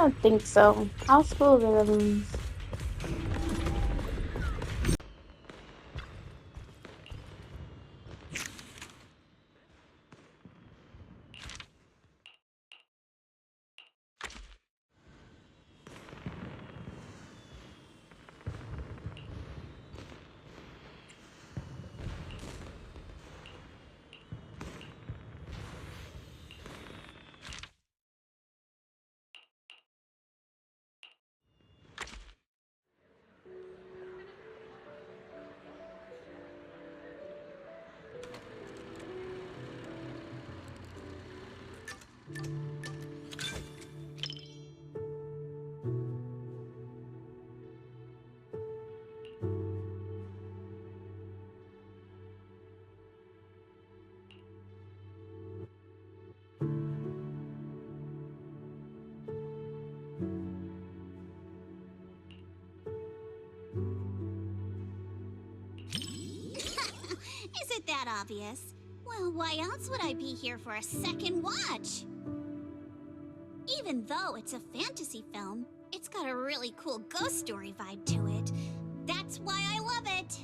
don't think so. How school rhythms. Is it that obvious? Well, why else would I be here for a second watch? Even though it's a fantasy film, it's got a really cool ghost story vibe to it. That's why I love it.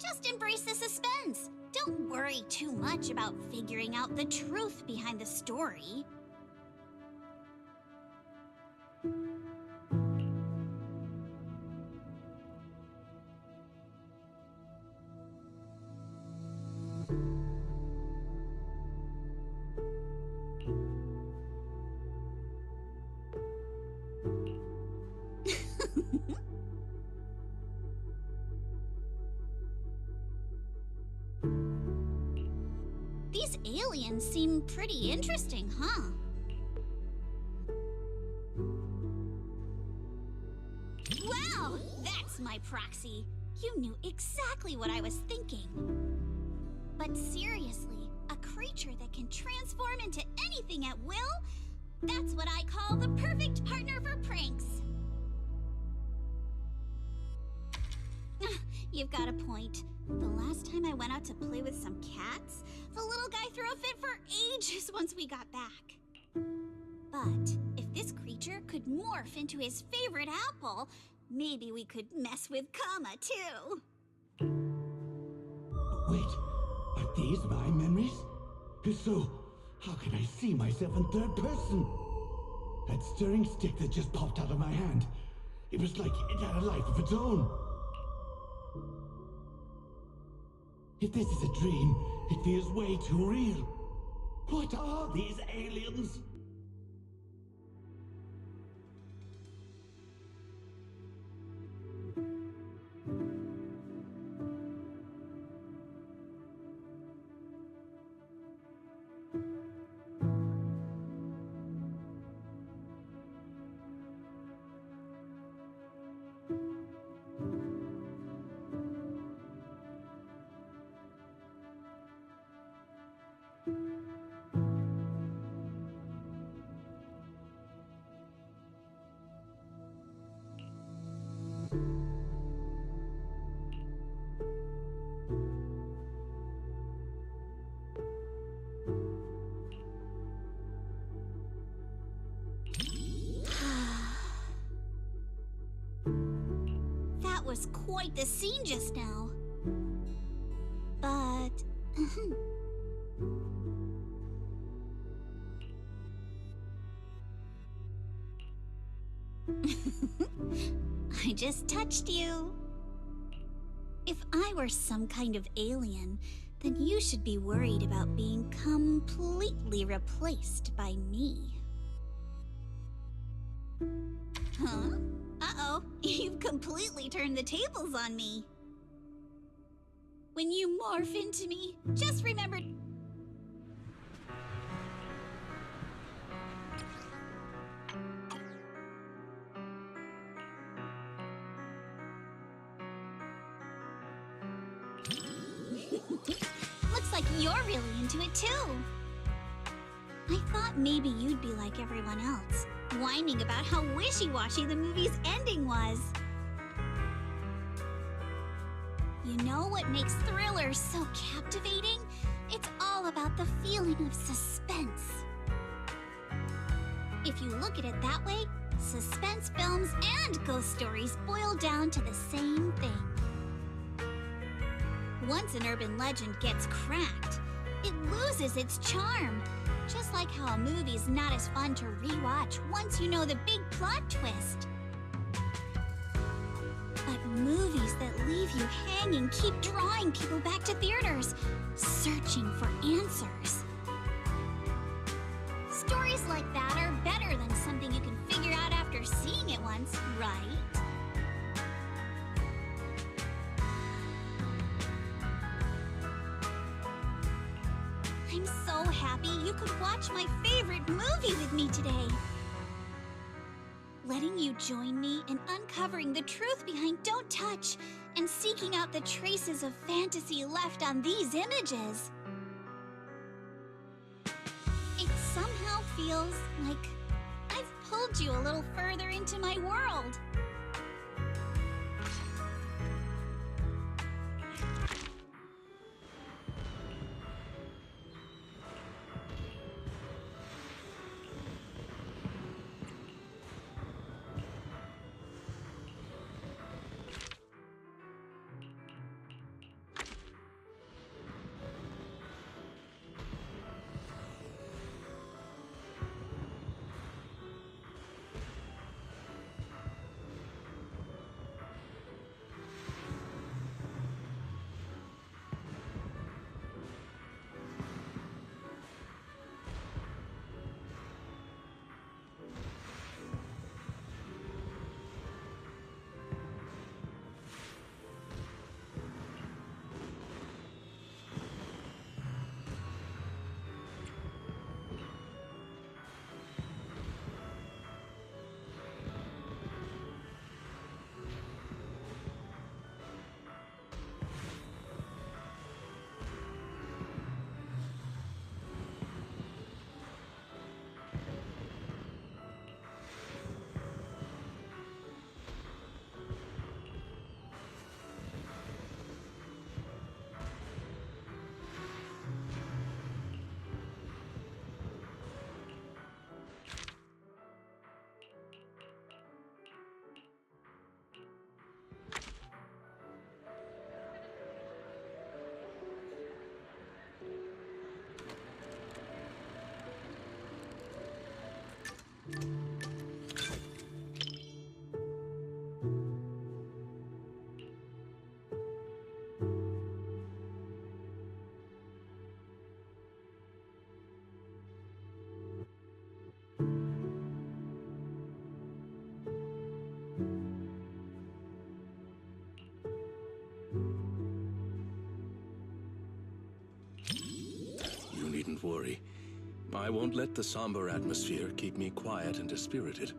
Just embrace the suspense. Don't worry too much about figuring out the truth behind the story. These aliens seem pretty interesting, huh? Wow, that's my proxy. You knew exactly what I was thinking. But seriously, a creature that can transform into anything at will? That's what I call the perfect partner for pranks. You've got a point. The last time I went out to play with some cats, the little guy threw a fit for ages once we got back. But if this creature could morph into his favorite apple, maybe we could mess with Kama too. Wait, are these my memories? If so, how can I see myself in third person? That stirring stick that just popped out of my hand, it was like it had a life of its own. If this is a dream, it feels way too real. What are these aliens? That was quite the scene just now. But... I just touched you. If I were some kind of alien, then you should be worried about being completely replaced by me. Huh? Uh-oh, you've completely turned the tables on me. When you morph into me, just remember... Looks like you're really into it too. I thought maybe you'd be like everyone else, whining about how wishy-washy the movie's ending was. You know what makes thrillers so captivating? It's all about the feeling of suspense. If you look at it that way, suspense films and ghost stories boil down to the same thing. Once an urban legend gets cracked, it loses its charm. Just like how a movie's not as fun to rewatch once you know the big plot twist. But movies that leave you hanging keep drawing people back to theaters, searching for answers. Stories like that are better than something you can figure out after seeing it once, right? I'm so happy you could watch my favorite movie with me today. Letting you join me in uncovering the truth behind Don't Touch and seeking out the traces of fantasy left on these images. It somehow feels like I've pulled you a little further into my world. You needn't worry. I won't let the somber atmosphere keep me quiet and dispirited.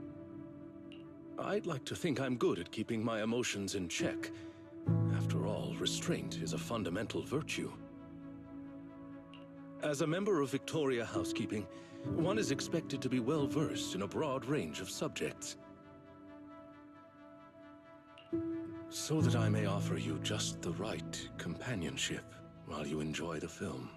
I'd like to think I'm good at keeping my emotions in check. After all, restraint is a fundamental virtue. As a member of Victoria Housekeeping, one is expected to be well-versed in a broad range of subjects. So that I may offer you just the right companionship while you enjoy the film.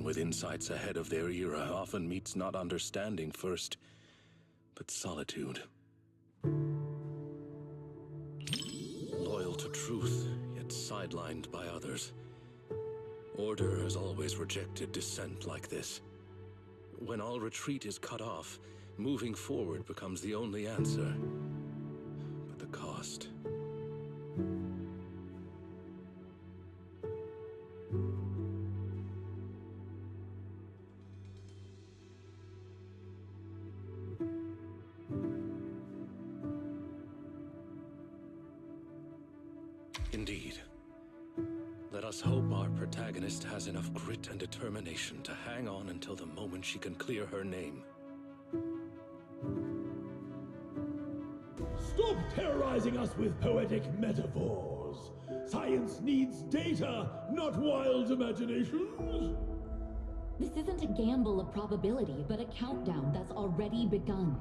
With insights ahead of their era often meets not understanding first, but solitude. Loyal to truth, yet sidelined by others. Order has always rejected dissent like this. When all retreat is cut off, moving forward becomes the only answer. But the cost... Indeed. Let us hope our protagonist has enough grit and determination to hang on until the moment she can clear her name. Stop terrorizing us with poetic metaphors. Science needs data, not wild imaginations. This isn't a gamble of probability, but a countdown that's already begun.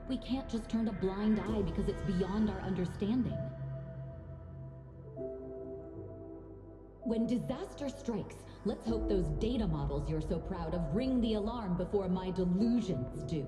We can't just turn a blind eye because it's beyond our understanding. When disaster strikes, let's hope those data models you're so proud of ring the alarm before my delusions do.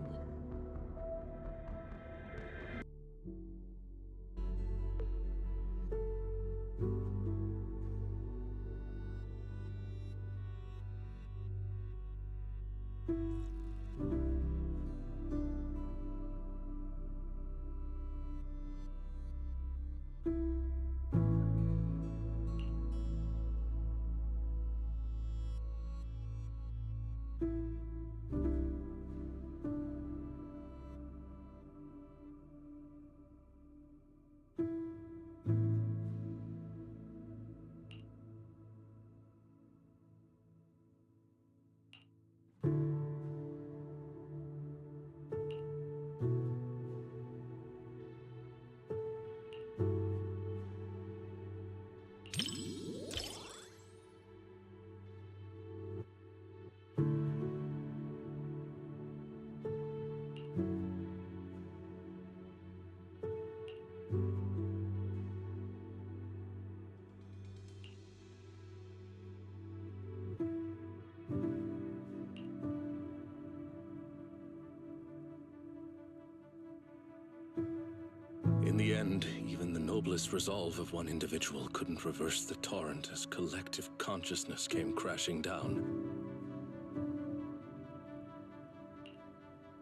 In the end, even the noblest resolve of one individual couldn't reverse the torrent as collective consciousness came crashing down.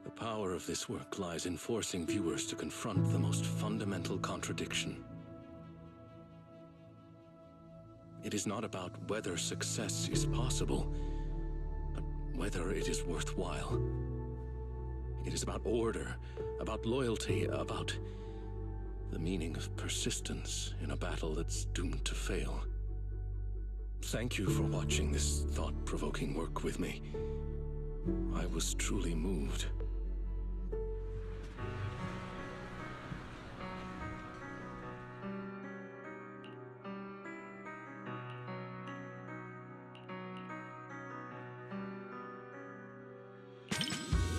The power of this work lies in forcing viewers to confront the most fundamental contradiction. It is not about whether success is possible, but whether it is worthwhile. It is about order, about loyalty, about the meaning of persistence in a battle that's doomed to fail. Thank you for watching this thought-provoking work with me. I was truly moved.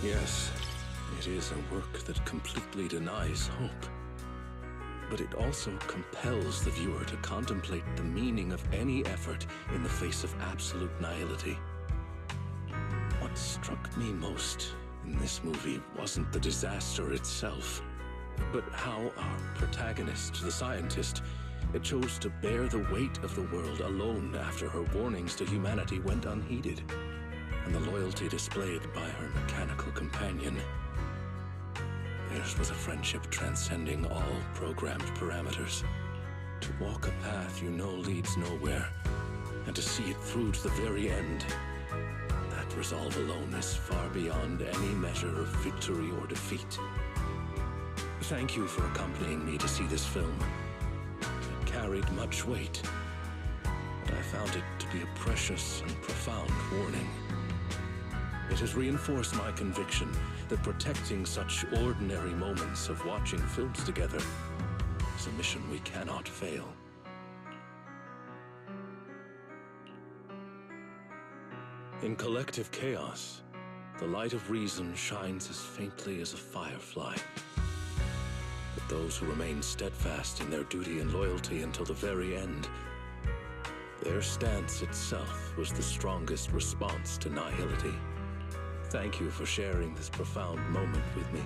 Yes, it is a work that completely denies hope. But it also compels the viewer to contemplate the meaning of any effort in the face of absolute nihility. What struck me most in this movie wasn't the disaster itself, but how our protagonist, the scientist, chose to bear the weight of the world alone after her warnings to humanity went unheeded, and the loyalty displayed by her mechanical companion. Theirs was a friendship transcending all programmed parameters. To walk a path you know leads nowhere, and to see it through to the very end. That resolve alone is far beyond any measure of victory or defeat. Thank you for accompanying me to see this film. It carried much weight, but I found it to be a precious and profound warning. It has reinforced my conviction that protecting such ordinary moments of watching films together is a mission we cannot fail. In collective chaos, the light of reason shines as faintly as a firefly. But those who remain steadfast in their duty and loyalty until the very end, their stance itself was the strongest response to nihility. Thank you for sharing this profound moment with me.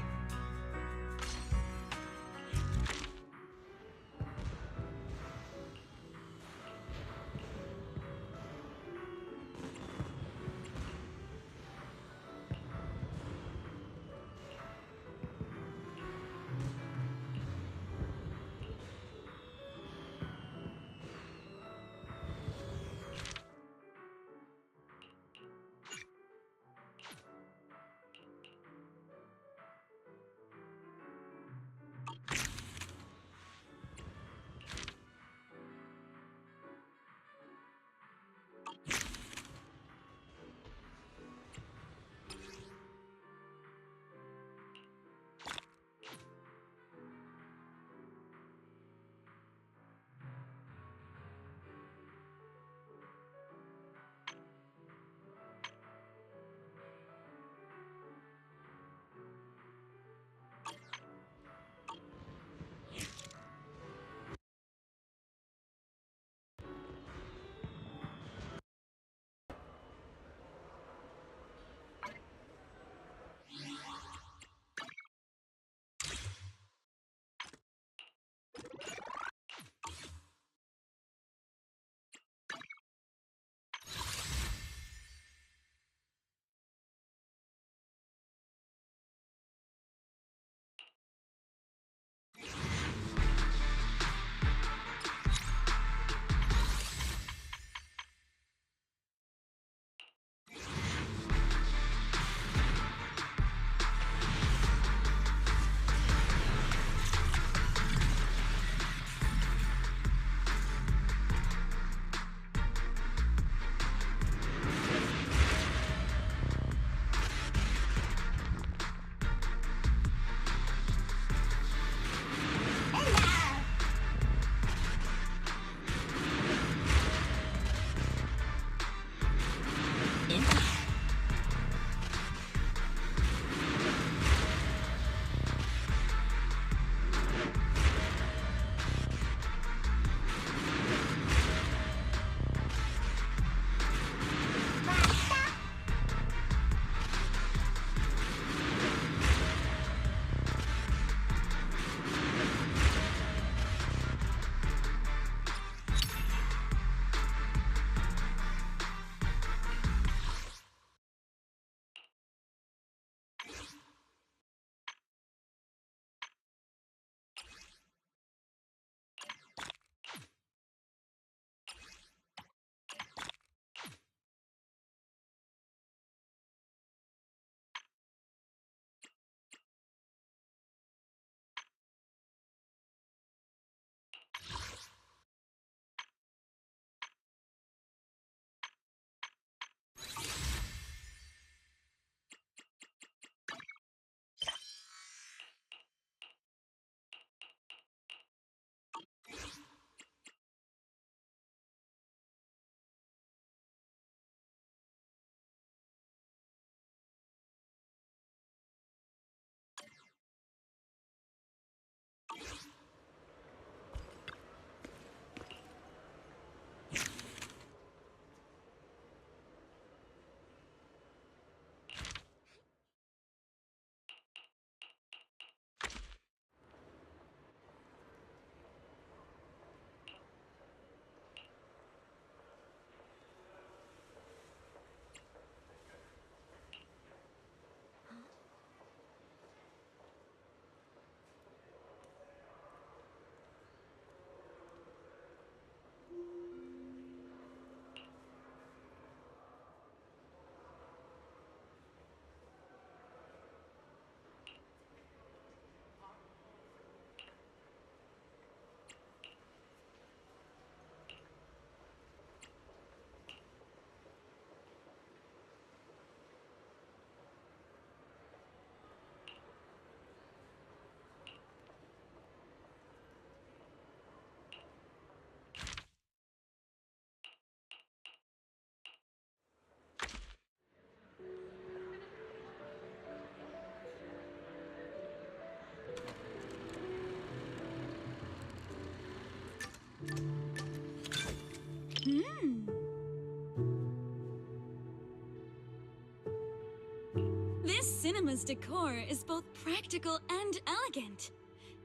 cinema's decor is both practical and elegant.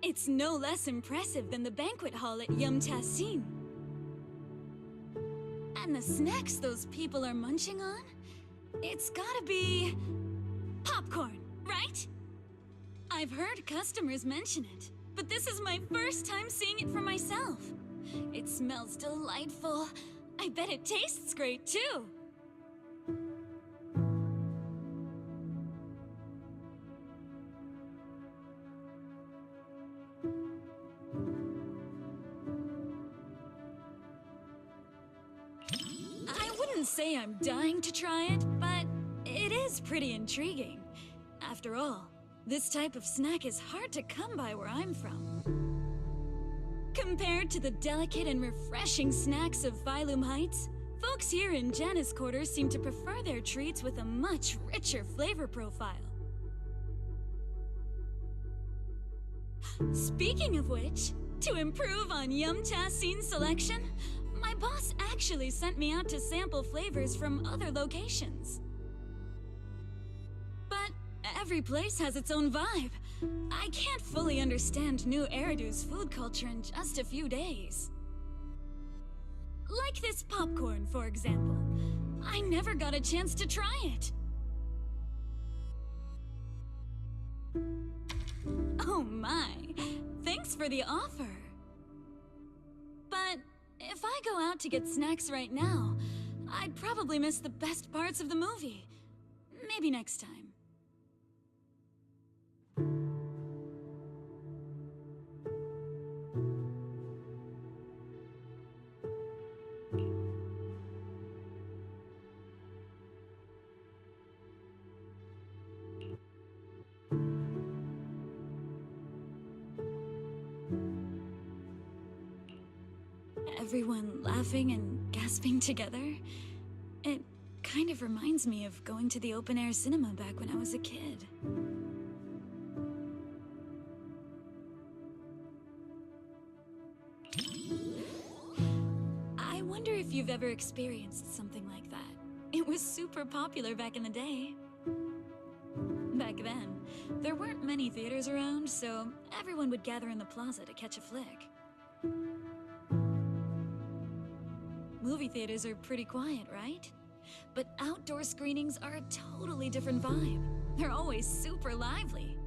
It's no less impressive than the banquet hall at Yum-Cha Sin. And the snacks those people are munching on? It's gotta be... popcorn, right? I've heard customers mention it, but this is my first time seeing it for myself. It smells delightful. I bet it tastes great, too. I wouldn't say I'm dying to try it, but it is pretty intriguing. After all, this type of snack is hard to come by where I'm from. Compared to the delicate and refreshing snacks of Phylum Heights, folks here in Janus Quarters seem to prefer their treats with a much richer flavor profile. Speaking of which, to improve on Yum-Cha Sin's selection, my boss actually sent me out to sample flavors from other locations. But every place has its own vibe. I can't fully understand New Eridu's food culture in just a few days. Like this popcorn, for example. I never got a chance to try it. Oh my, thanks for the offer. But if I go out to get snacks right now, I'd probably miss the best parts of the movie. Maybe next time. Everyone laughing and gasping together. It kind of reminds me of going to the open-air cinema back when I was a kid. I wonder if you've ever experienced something like that. It was super popular back in the day. Back then, there weren't many theaters around, so everyone would gather in the plaza to catch a flick. Movie theaters are pretty quiet, right? But outdoor screenings are a totally different vibe. They're always super lively.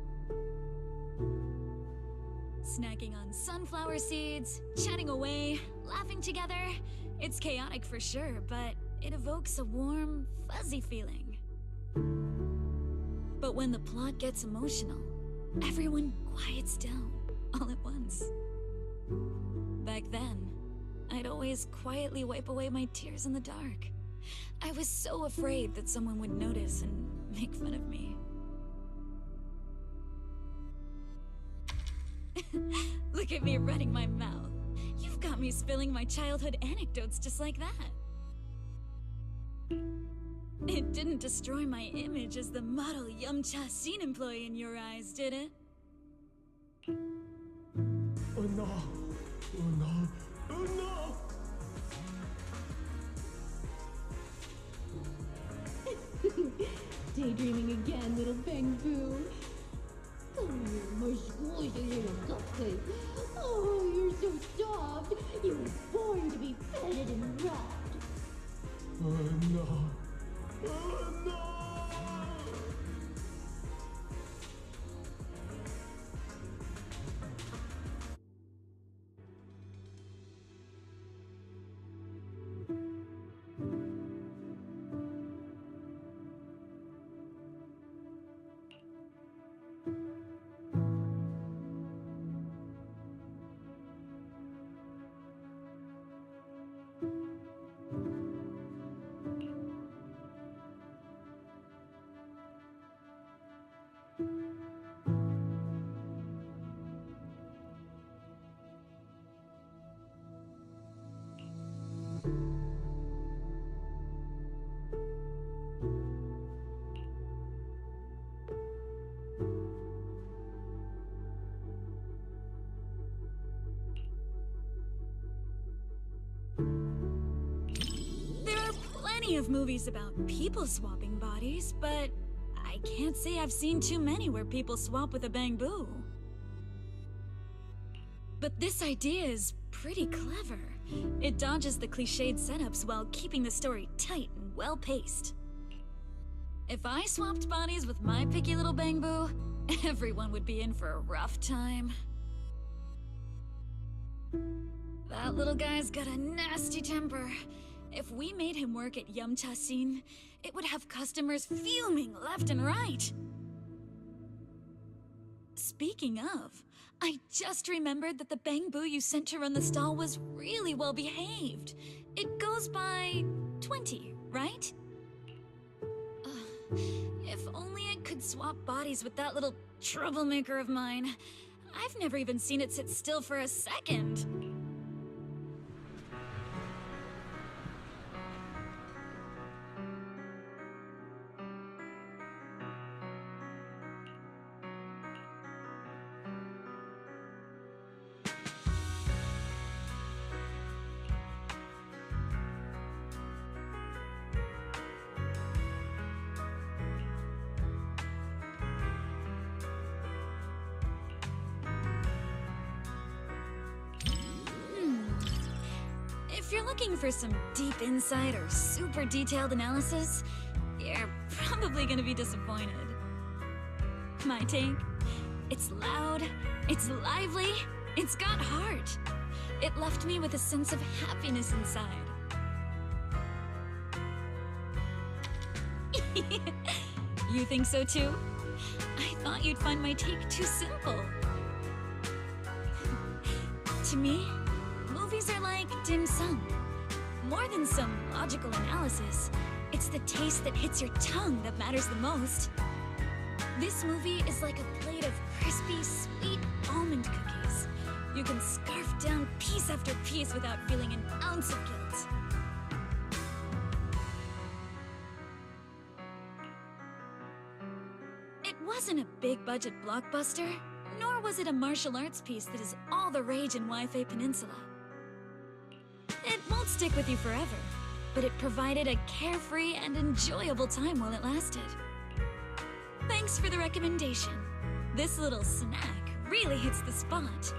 Snacking on sunflower seeds, chatting away, laughing together. It's chaotic for sure, but it evokes a warm, fuzzy feeling. But when the plot gets emotional, everyone quiets down all at once. Back then, I'd always quietly wipe away my tears in the dark. I was so afraid that someone would notice and make fun of me. Look at me running my mouth. You've got me spilling my childhood anecdotes just like that. It didn't destroy my image as the model Yum-Cha Sin employee in your eyes, did it? Oh no! Oh no! Oh no! Daydreaming again, little Bang Boo. Come here, my squishy little cupcake. Oh, you're so soft. You were born to be petted and rubbed. Oh no! Oh no! There are plenty of movies about people swapping bodies, but I can't say I've seen too many where people swap with a bamboo. But this idea is pretty clever. It dodges the cliched setups while keeping the story tight and well-paced. If I swapped bodies with my picky little bamboo, everyone would be in for a rough time. That little guy's got a nasty temper. If we made him work at Yumcha Scene, it would have customers fuming left and right. Speaking of, I just remembered that the bamboo you sent to run the stall was really well behaved. It goes by 20, right? If only I could swap bodies with that little troublemaker of mine. I've never even seen it sit still for a second. If you're looking for some deep insight or super detailed analysis, you're probably gonna be disappointed. My take? It's loud, it's lively, it's got heart. It left me with a sense of happiness inside. You think so too? I thought you'd find my take too simple. To me, movies are like dim sum. More than some logical analysis, it's the taste that hits your tongue that matters the most. This movie is like a plate of crispy, sweet almond cookies. You can scarf down piece after piece without feeling an ounce of guilt. It wasn't a big-budget blockbuster, nor was it a martial arts piece that is all the rage in Wi-Fi Peninsula. It won't stick with you forever, but it provided a carefree and enjoyable time while it lasted. Thanks for the recommendation. This little snack really hits the spot.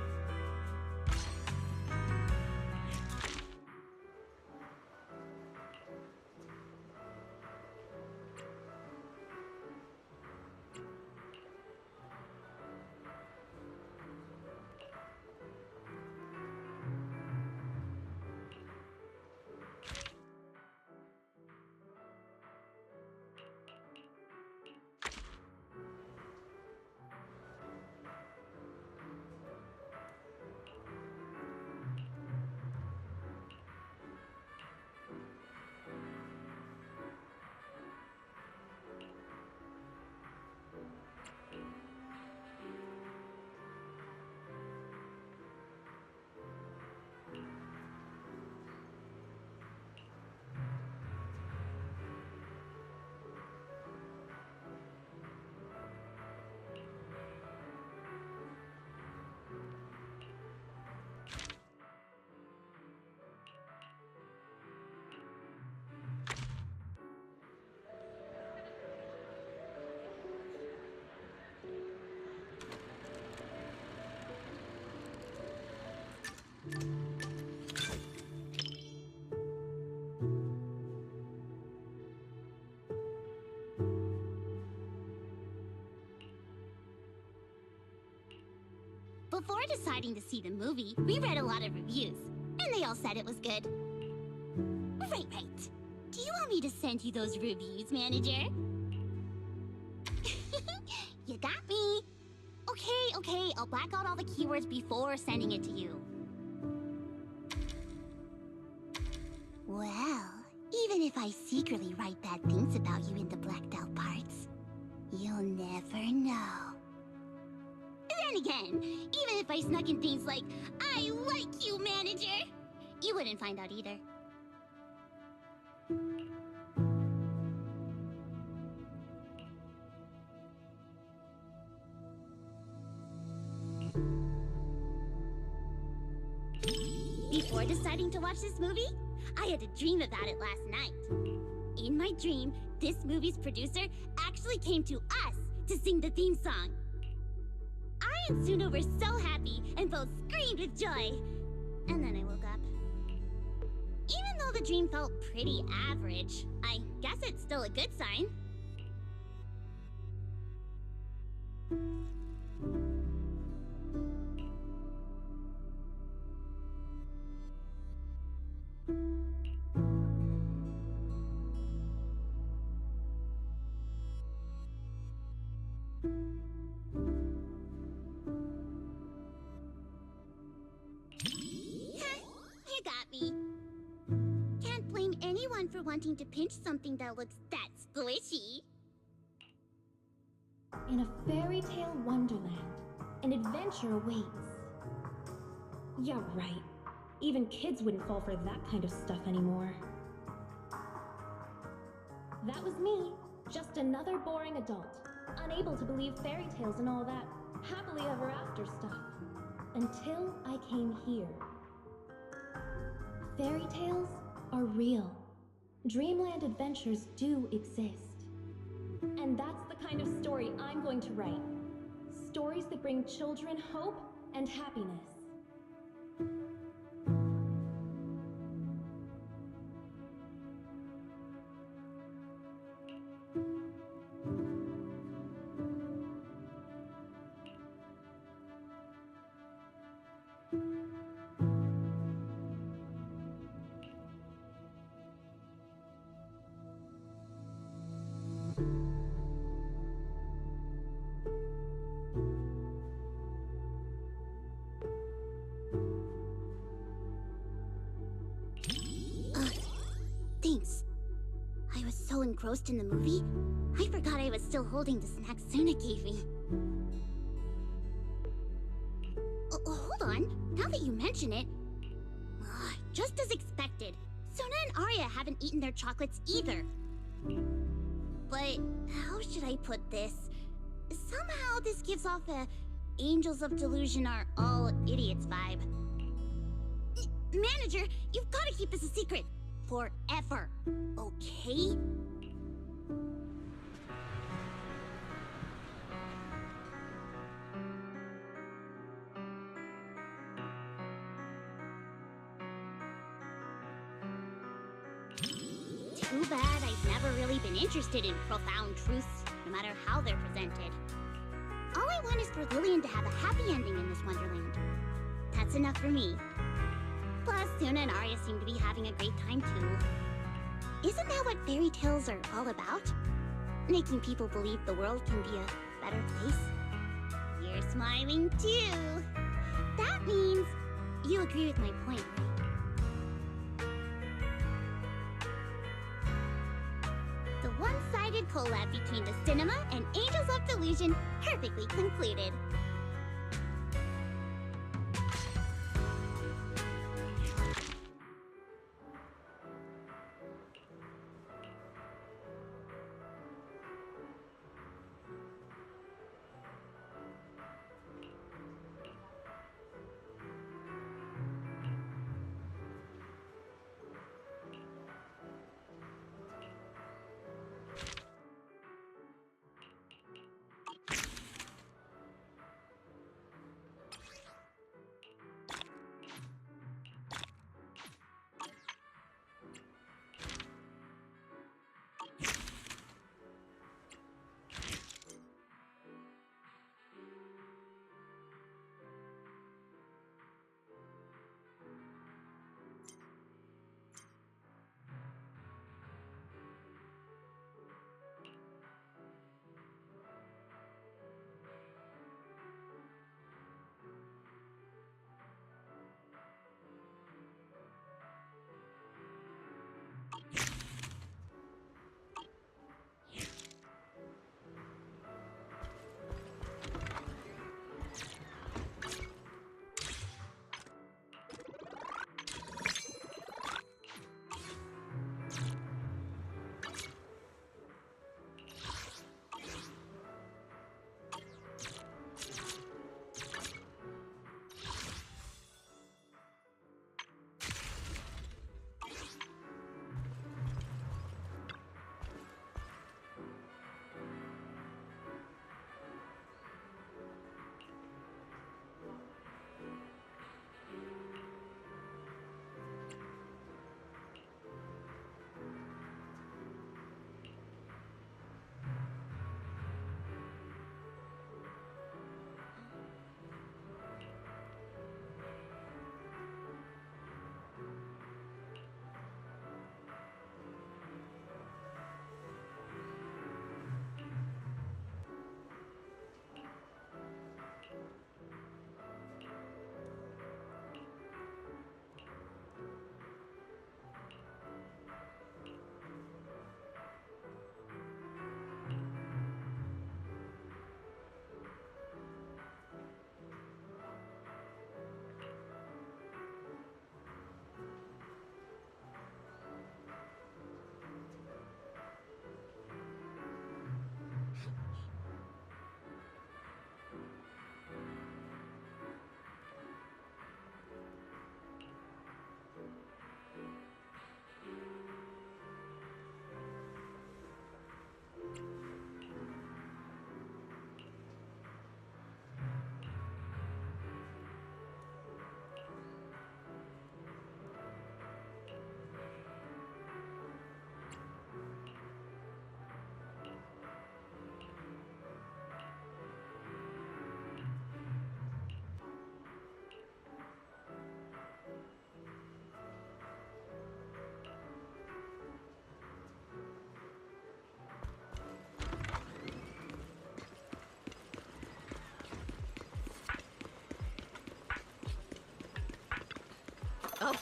Before deciding to see the movie, we read a lot of reviews, and they all said it was good. Right. Do you want me to send you those reviews, manager? You got me. Okay, I'll black out all the keywords before sending it to you. Well, even if I secretly write bad things about you in the blacked out parts, you'll never know. Then again, even if I snuck in things like, I like you, manager, you wouldn't find out either. Before deciding to watch this movie, I had a dream about it last night. In my dream, this movie's producer actually came to us to sing the theme song. I and Suna were so happy and both screamed with joy. And then I woke up. Even though the dream felt pretty average, I guess it's still a good sign. You got me. Can't blame anyone for wanting to pinch something that looks that squishy. In a fairy tale wonderland, an adventure awaits. Yeah, right. Even kids wouldn't fall for that kind of stuff anymore. That was me, just another boring adult, unable to believe fairy tales and all that happily ever after stuff. Until I came here. Fairy tales are real. Dreamland adventures do exist. And that's the kind of story I'm going to write. Stories that bring children hope and happiness. Thanks. I was so engrossed in the movie, I forgot I was still holding the snack Suna gave me. Hold on. Now that you mention it... just as expected, Suna and Arya haven't eaten their chocolates either. But how should I put this? Somehow this gives off a Angels of Delusion are all idiots vibe. Manager, you've got to keep this a secret. Forever. Okay? Too bad I've never really been interested in profound truths, no matter how they're presented. All I want is for Lillian to have a happy ending in this wonderland. That's enough for me. Plus, Suna and Arya seem to be having a great time too. Isn't that what fairy tales are all about? Making people believe the world can be a better place? You're smiling too. That means you agree with my point, right? The one-sided collab between the cinema and Angels of Delusion perfectly concluded.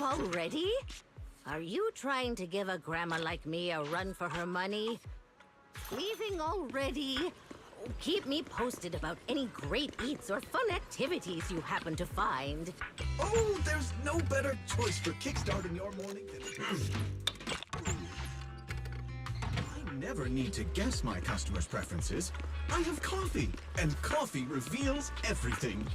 up already? Are you trying to give a grandma like me a run for her money? Leaving already? Keep me posted about any great eats or fun activities you happen to find. Oh, there's no better choice for kickstarting your morning than... I never need to guess my customers' preferences. I have coffee, and coffee reveals everything.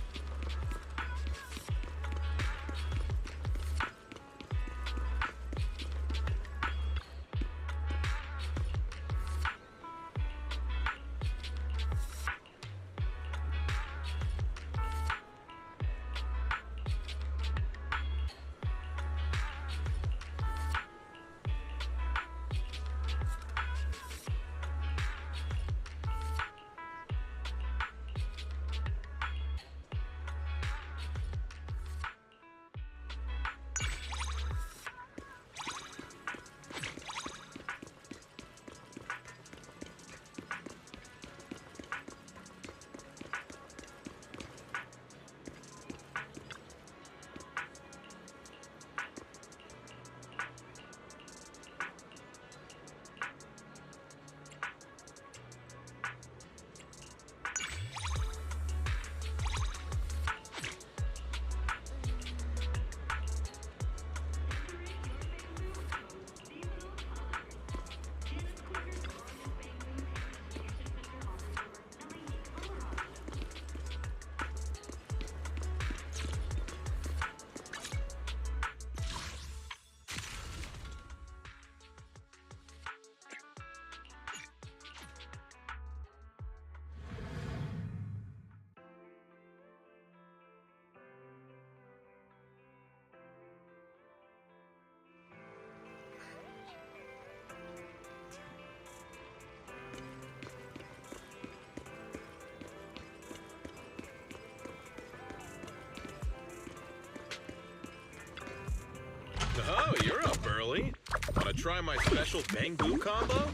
Oh, you're up early. Wanna try my special Bang Boo combo?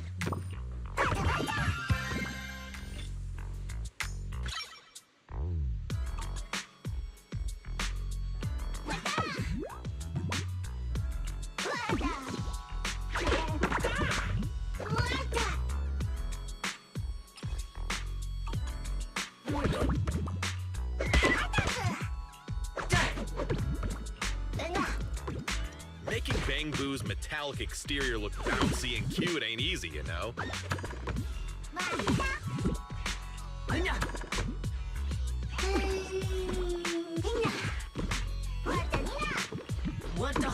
Making Bang Boo's metallic exterior look bouncy and cute ain't easy, you know? What the?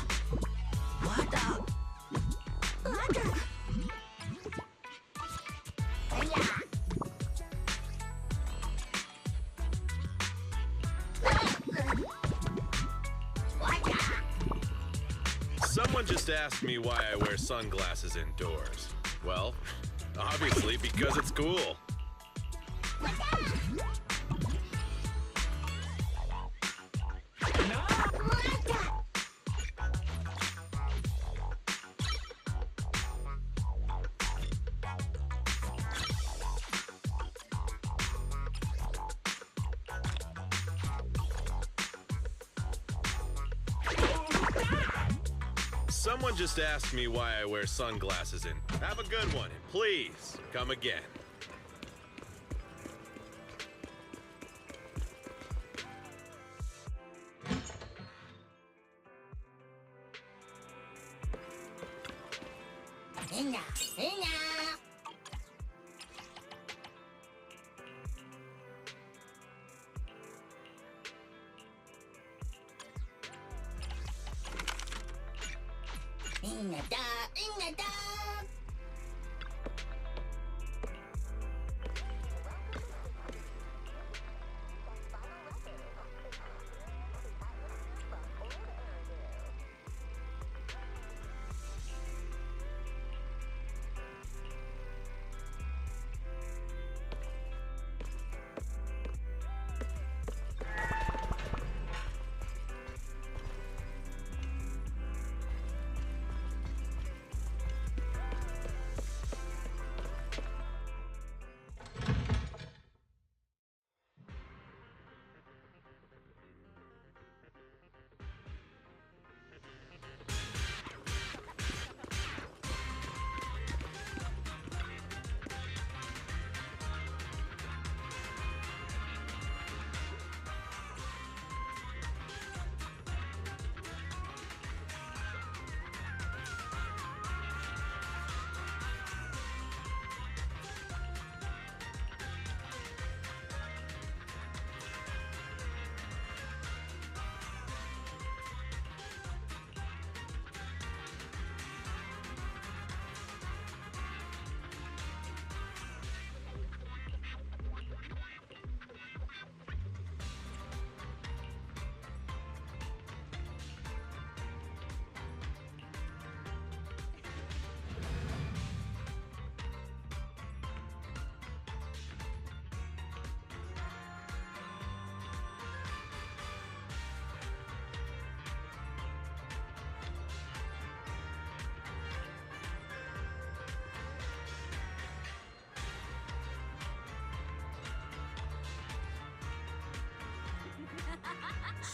Someone just asked me why I wear sunglasses indoors. Well, obviously because it's cool. Someone just asked me why I wear sunglasses in. Have a good one, and please, come again.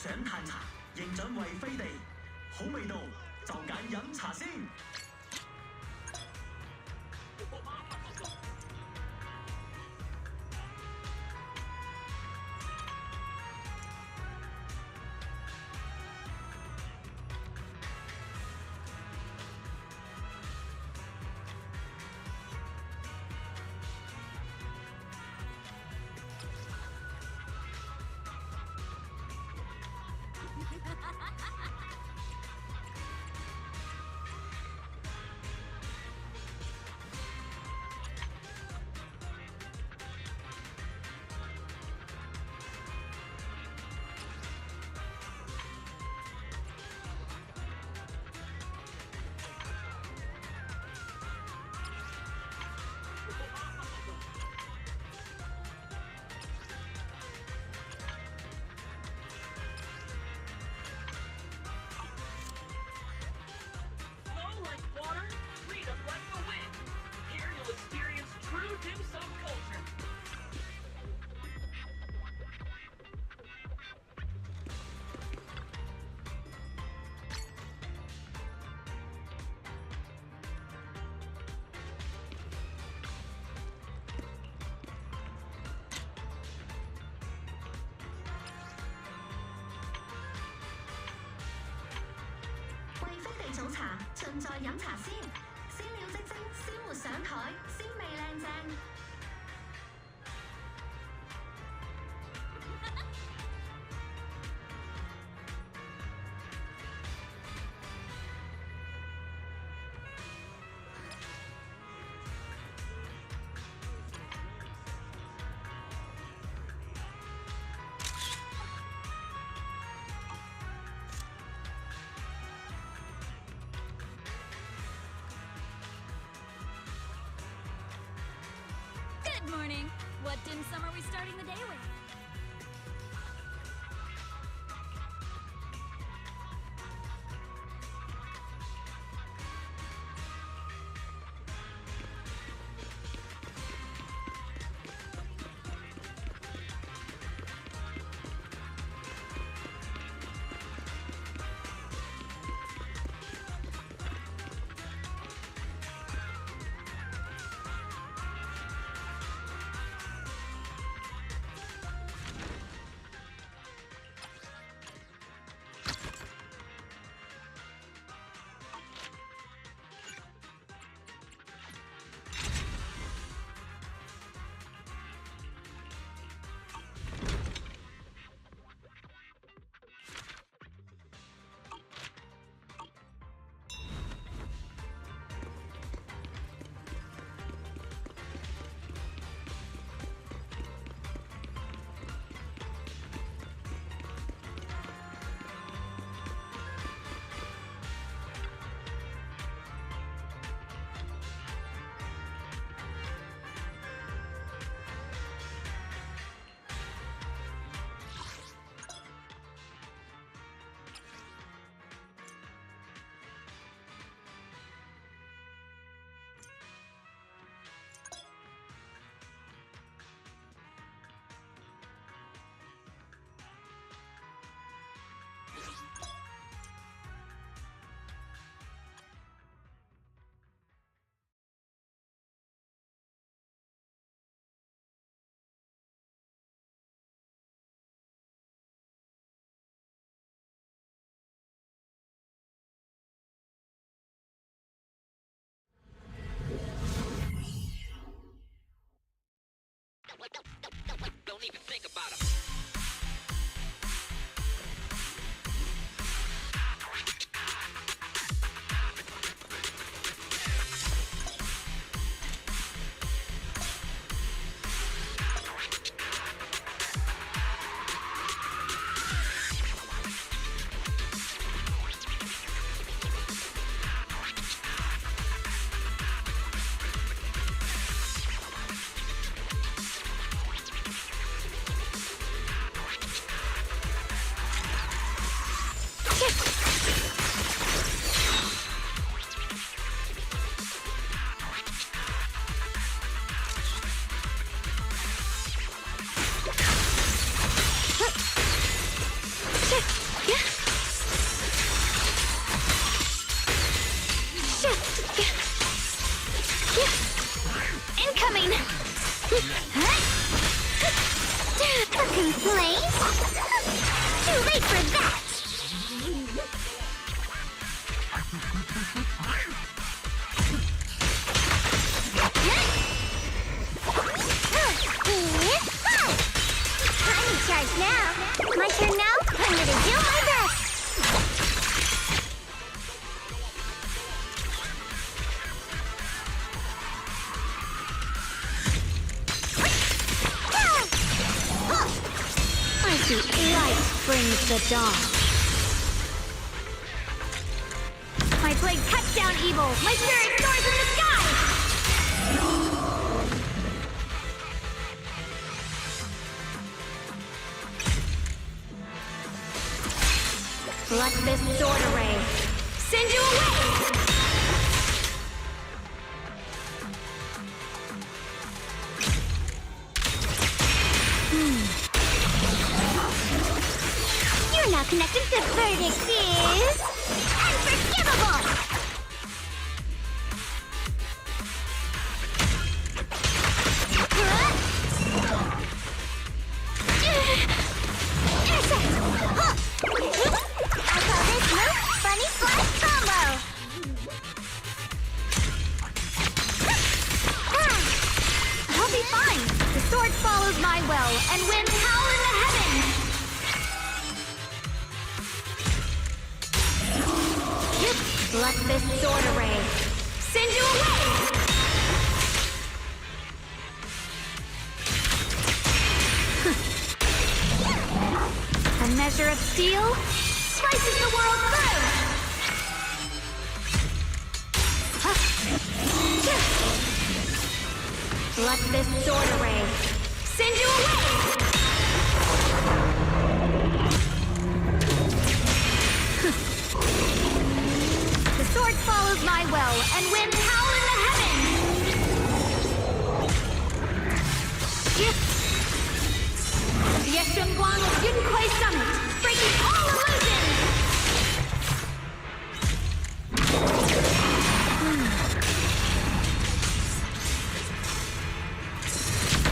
想嘆茶，認準為飛地，好味道就揀飲茶先。早茶，盡在飲茶先，鮮料即蒸，鮮活上台，鮮味靚正。Good morning. What dim sum are we starting the day with? Don't even think about it. Complaint? Too late for that! I'm in charge now. My turn now? I'm gonna do my best! I see light brings the dawn. My blade cuts down evil. My spirit soars in the sky! Let this sword array send you away! You're now connected. The verdict is unforgivable! I call this move Bunny Slash Combo! I'll be fine! The sword follows my will and winds howl in the heavens! Let this sword array send you away! A measure of steel slices the world through! Let this sword array send you away! The sword follows my will and winds howl in the heavens! Yeshunguang of Yunquai Summit, breaking all illusions!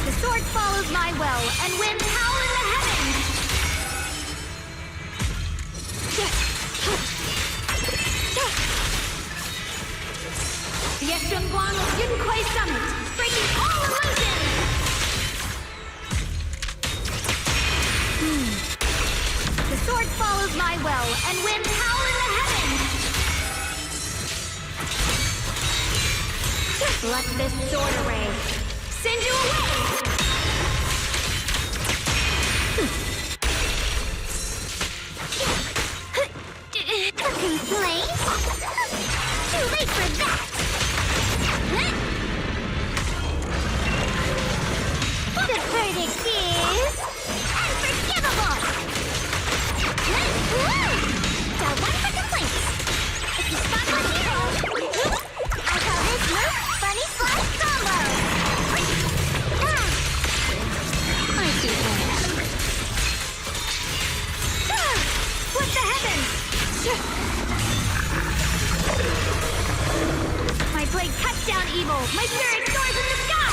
The sword follows my will and winds howl in the heavens! Yeshunguang of Yunquai Summit, breaking all illusions! The sword follows my will and winds howl in the heavens! Let this sword array send you away! Complaint? Too late for that! The verdict is unforgivable! Don't one for complaints! If you spot my hero, I call this move Bunny Slash Combo! I see that. What the heavens? My blade cuts down evil! My spirit soars in the sky!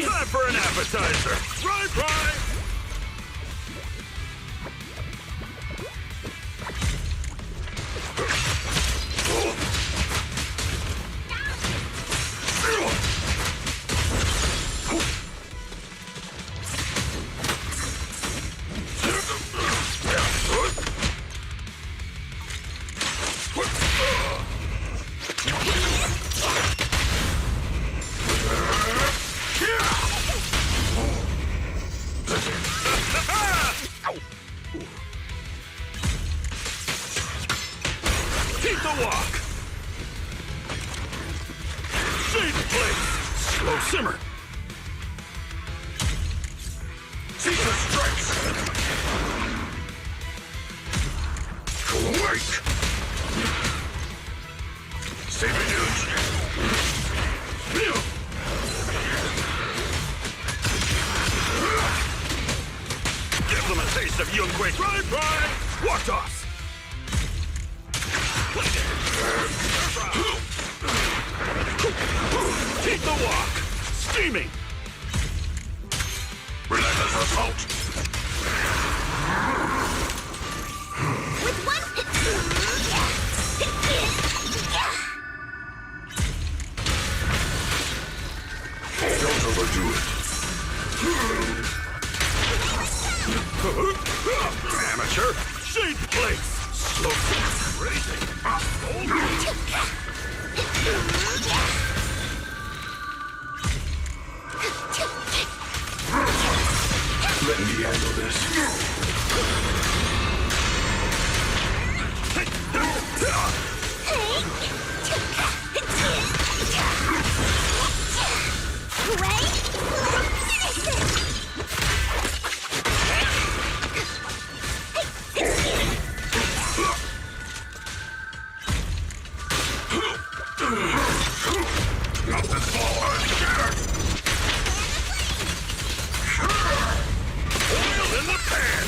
Time for an appetizer! Right! Keep the walk! Shade blade! Slow simmer! Caesar strikes! Awake! Saving news! Give them a taste of Yungquake! Right! Walk toss! Keep the walk! Steaming! Relentless assault! With one... Don't overdo it. Amateur! Shade plates! Slow raising! Let me handle this. Nothing small unscared! Oil in the pan!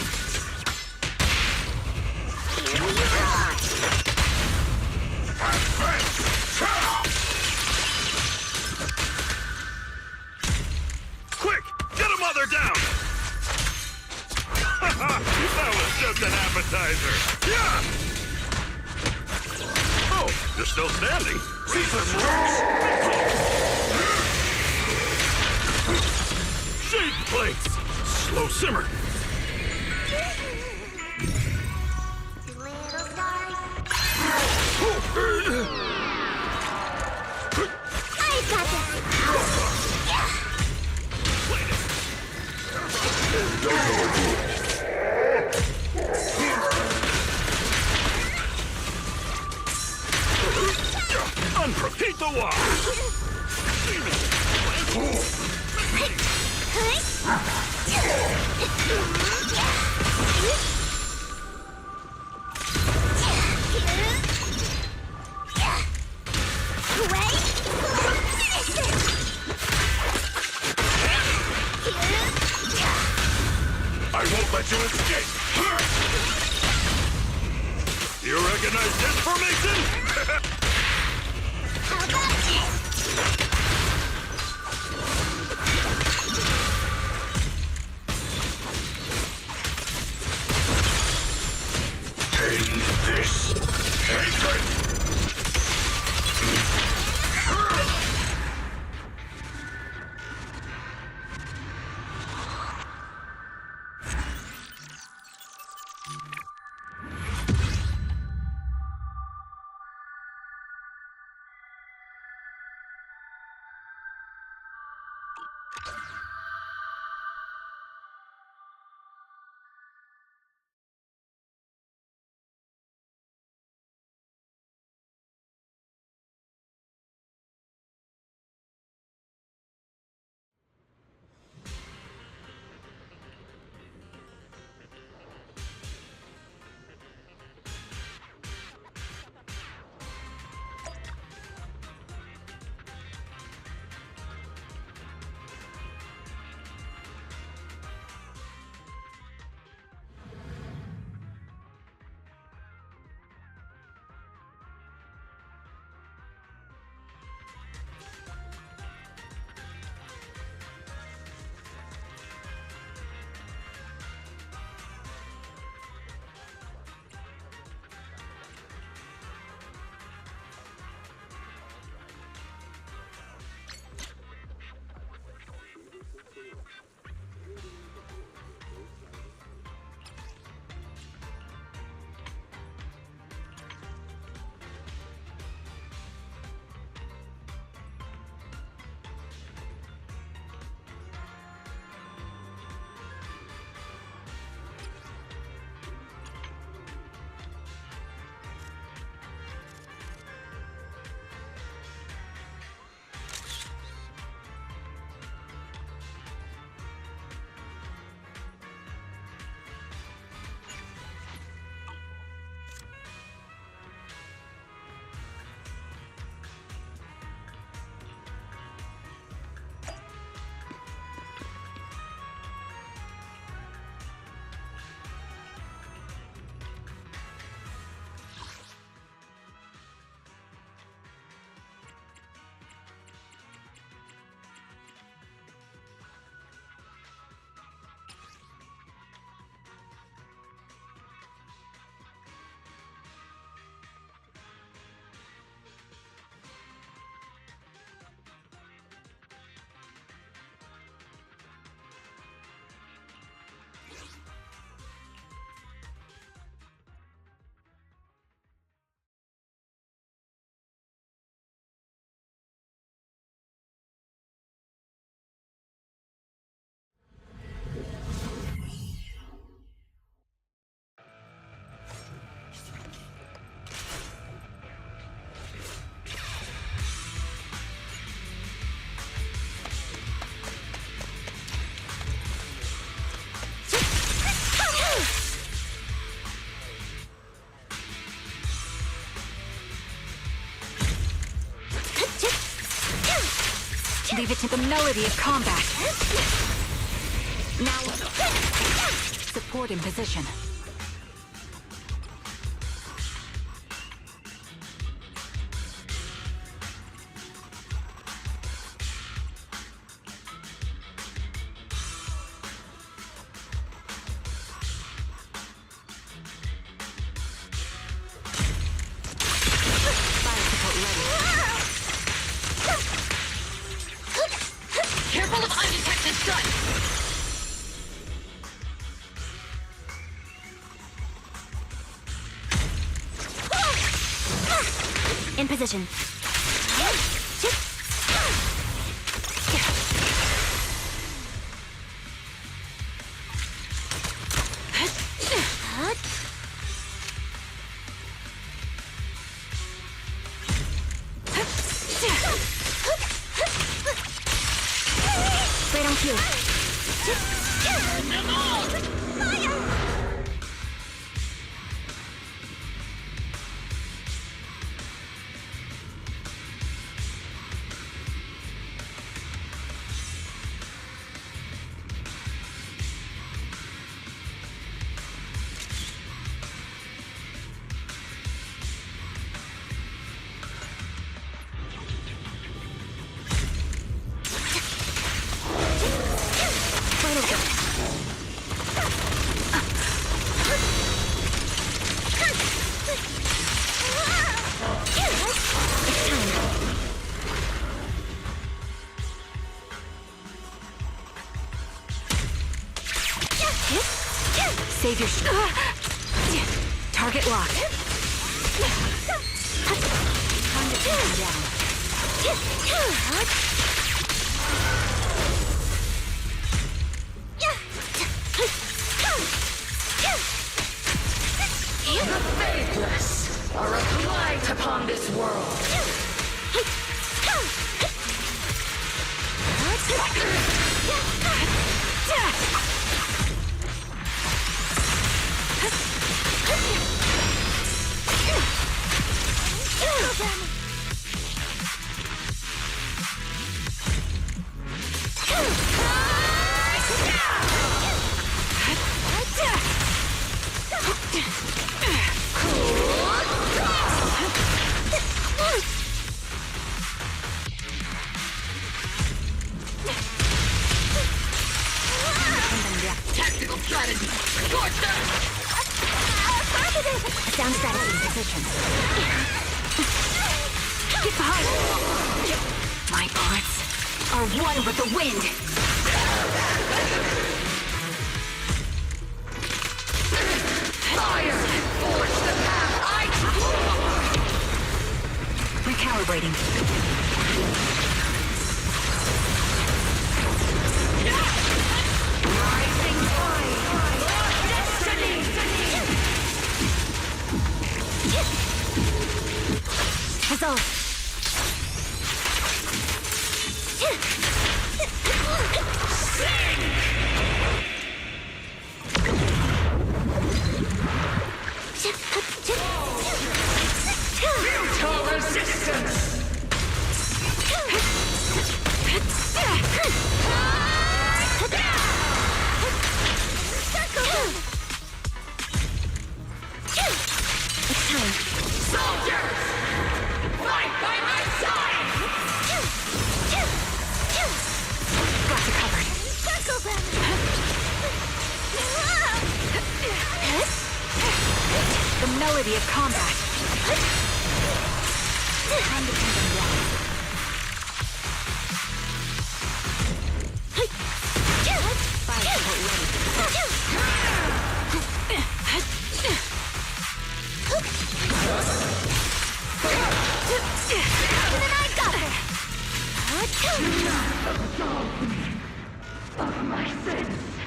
Advance! Quick! Get a mother down! That was just an appetizer! Yeah! Oh, you're still standing! Caesar strikes! Shade plates! Slow simmer! Little stars. I got this. Unrepeat the walk! I won't let you escape! You recognize this formation? End this hatred! Leave it to the melody of combat. Now, support in position. Careful of undetected sun! In position. Right on cue. Save your target locked. Time to pin him down. The faithless are a blight upon this world. Tactical strategy! Scorch them! Sound strategy in position. Get behind! My bullets are one with the wind! Fire! Forge the path I Recalibrating. Rising tide! Destiny! Resolve. Futile resistance! Soldiers! Fight by my side! Got you covered. The melody of combat. Time to pin them down. Fire Of my sins!